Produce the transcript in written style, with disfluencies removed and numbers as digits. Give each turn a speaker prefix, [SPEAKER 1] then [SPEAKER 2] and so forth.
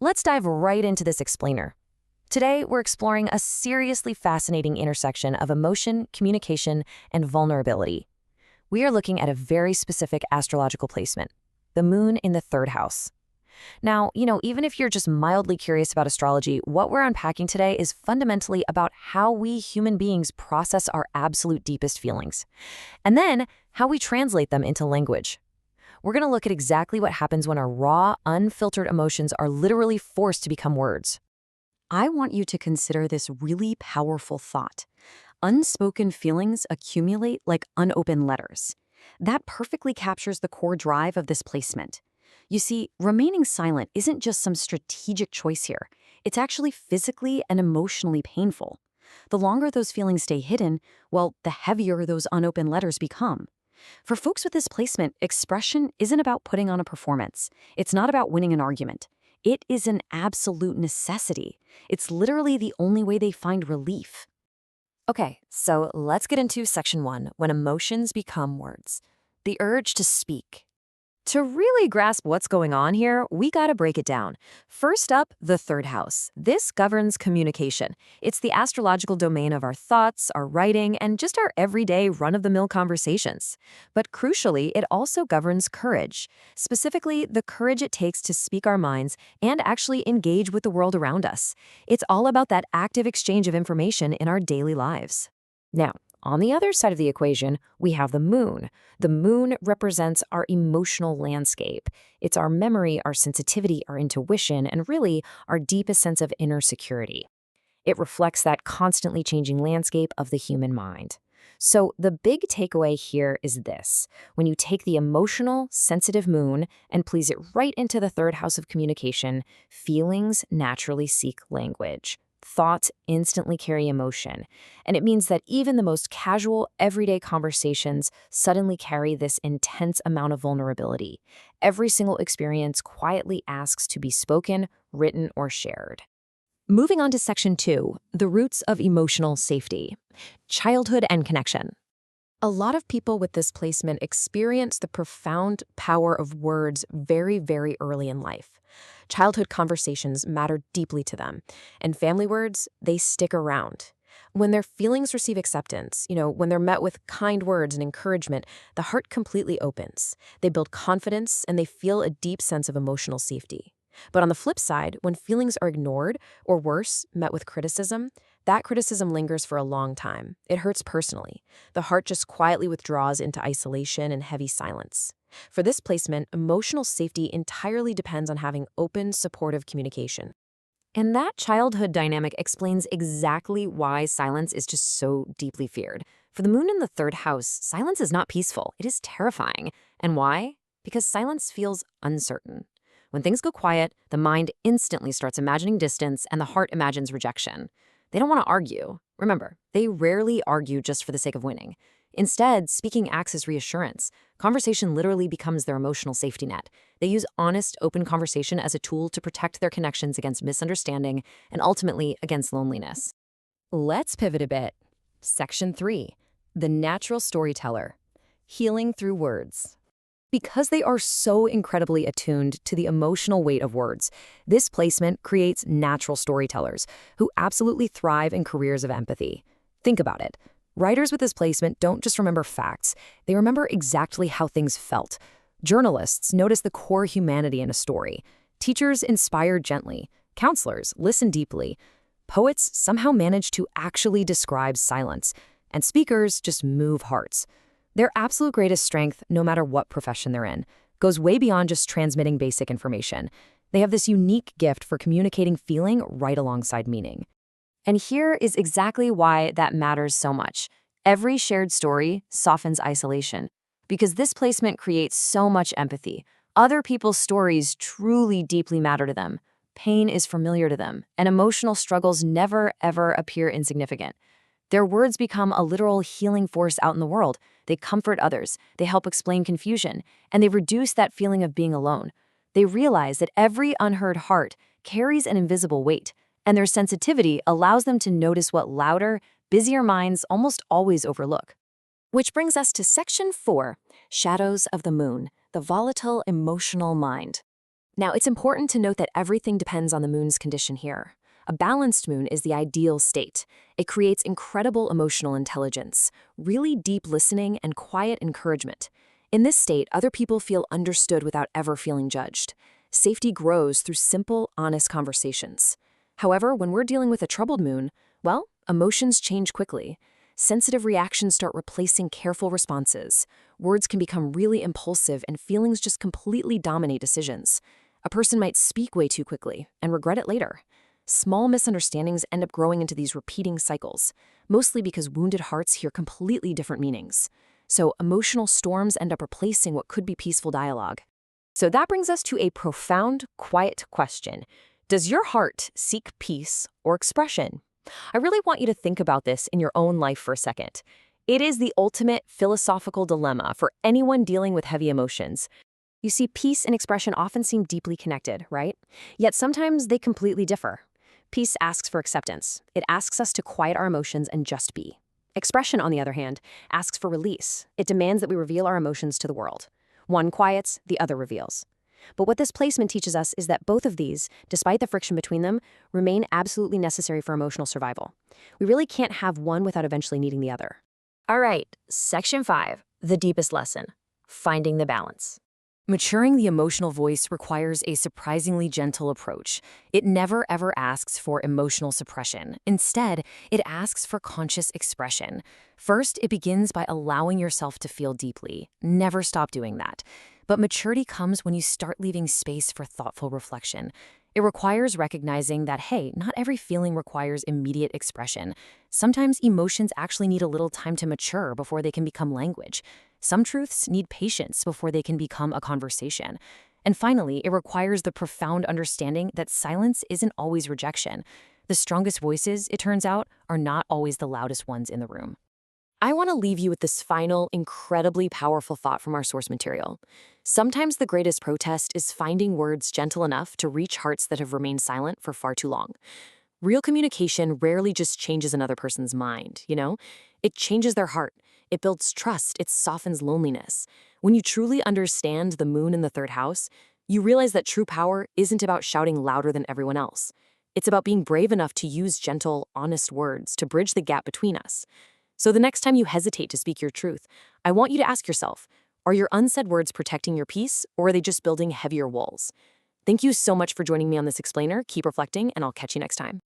[SPEAKER 1] Let's dive right into this explainer. Today, we're exploring a seriously fascinating intersection of emotion, communication, and vulnerability. We are looking at a very specific astrological placement, the moon in the third house. Now, even if you're just mildly curious about astrology, what we're unpacking today is fundamentally about how we human beings process our absolute deepest feelings, and then how we translate them into language. We're going to look at exactly what happens when our raw, unfiltered emotions are literally forced to become words.
[SPEAKER 2] I want you to consider this really powerful thought. Unspoken feelings accumulate like unopened letters. That perfectly captures the core drive of this placement. You see, remaining silent isn't just some strategic choice here. It's actually physically and emotionally painful. The longer those feelings stay hidden, well, the heavier those unopened letters become. For folks with this placement, expression isn't about putting on a performance. It's not about winning an argument. It is an absolute necessity. It's literally the only way they find relief.
[SPEAKER 1] Okay, so let's get into section 1, when emotions become words. The urge to speak. To really grasp what's going on here, we gotta break it down. First up, the third house. This governs communication. It's the astrological domain of our thoughts, our writing, and just our everyday run-of-the-mill conversations. But crucially, it also governs courage. Specifically, the courage it takes to speak our minds and actually engage with the world around us. It's all about that active exchange of information in our daily lives. Now, on the other side of the equation, we have the moon. The moon represents our emotional landscape. It's our memory, our sensitivity, our intuition, and really our deepest sense of inner security. It reflects that constantly changing landscape of the human mind. So the big takeaway here is this. When you take the emotional, sensitive moon and please it right into the third house of communication, feelings naturally seek language. Thoughts instantly carry emotion, and it means that even the most casual, everyday conversations suddenly carry this intense amount of vulnerability. Every single experience quietly asks to be spoken, written, or shared. Moving on to section 2, the roots of emotional safety. Childhood and connection. A lot of people with this placement experience the profound power of words very, very early in life. Childhood conversations matter deeply to them, and family words, they stick around. When their feelings receive acceptance, when they're met with kind words and encouragement, the heart completely opens. They build confidence, and they feel a deep sense of emotional safety. But on the flip side, when feelings are ignored, or worse, met with criticism, that criticism lingers for a long time. It hurts personally. The heart just quietly withdraws into isolation and heavy silence. For this placement, emotional safety entirely depends on having open, supportive communication. And that childhood dynamic explains exactly why silence is just so deeply feared. For the moon in the third house, silence is not peaceful. It is terrifying. And why? Because silence feels uncertain. When things go quiet, the mind instantly starts imagining distance and the heart imagines rejection. They don't want to argue. Remember, they rarely argue just for the sake of winning. Instead, speaking acts as reassurance. Conversation literally becomes their emotional safety net. They use honest, open conversation as a tool to protect their connections against misunderstanding and ultimately against loneliness. Let's pivot a bit. Section 3, the natural storyteller. Healing through words. Because they are so incredibly attuned to the emotional weight of words, this placement creates natural storytellers who absolutely thrive in careers of empathy. Think about it. Writers with this placement don't just remember facts, they remember exactly how things felt. Journalists notice the core humanity in a story. Teachers inspire gently. Counselors listen deeply. Poets somehow manage to actually describe silence. And speakers just move hearts. Their absolute greatest strength, no matter what profession they're in, goes way beyond just transmitting basic information. They have this unique gift for communicating feeling right alongside meaning. And here is exactly why that matters so much. Every shared story softens isolation, because this placement creates so much empathy. Other people's stories truly deeply matter to them. Pain is familiar to them, and emotional struggles never, ever appear insignificant. Their words become a literal healing force out in the world. They comfort others, they help explain confusion, and they reduce that feeling of being alone. They realize that every unheard heart carries an invisible weight, and their sensitivity allows them to notice what louder, busier minds almost always overlook. Which brings us to section 4, Shadows of the Moon, the volatile emotional mind. Now, it's important to note that everything depends on the moon's condition here. A balanced moon is the ideal state. It creates incredible emotional intelligence, really deep listening, and quiet encouragement. In this state, other people feel understood without ever feeling judged. Safety grows through simple, honest conversations. However, when we're dealing with a troubled moon, well, emotions change quickly. Sensitive reactions start replacing careful responses. Words can become really impulsive, and feelings just completely dominate decisions. A person might speak way too quickly and regret it later. Small misunderstandings end up growing into these repeating cycles, mostly because wounded hearts hear completely different meanings. So emotional storms end up replacing what could be peaceful dialogue. So that brings us to a profound, quiet question. Does your heart seek peace or expression? I really want you to think about this in your own life for a second. It is the ultimate philosophical dilemma for anyone dealing with heavy emotions. You see, peace and expression often seem deeply connected, right? Yet sometimes they completely differ. Peace asks for acceptance. It asks us to quiet our emotions and just be. Expression, on the other hand, asks for release. It demands that we reveal our emotions to the world. One quiets, the other reveals. But what this placement teaches us is that both of these, despite the friction between them, remain absolutely necessary for emotional survival. We really can't have one without eventually needing the other. All right, Section 5, the deepest lesson, finding the balance. Maturing the emotional voice requires a surprisingly gentle approach. It never ever asks for emotional suppression. Instead, it asks for conscious expression. First, it begins by allowing yourself to feel deeply. Never stop doing that. But maturity comes when you start leaving space for thoughtful reflection. It requires recognizing that, hey, not every feeling requires immediate expression. Sometimes emotions actually need a little time to mature before they can become language. Some truths need patience before they can become a conversation. And finally, it requires the profound understanding that silence isn't always rejection. The strongest voices, it turns out, are not always the loudest ones in the room. I want to leave you with this final, incredibly powerful thought from our source material. Sometimes the greatest protest is finding words gentle enough to reach hearts that have remained silent for far too long. Real communication rarely just changes another person's mind, you know? It changes their heart. It builds trust. It softens loneliness. When you truly understand the moon in the third house, you realize that true power isn't about shouting louder than everyone else. It's about being brave enough to use gentle, honest words to bridge the gap between us. So the next time you hesitate to speak your truth, I want you to ask yourself, are your unsaid words protecting your peace, or are they just building heavier walls? Thank you so much for joining me on this explainer. Keep reflecting, and I'll catch you next time.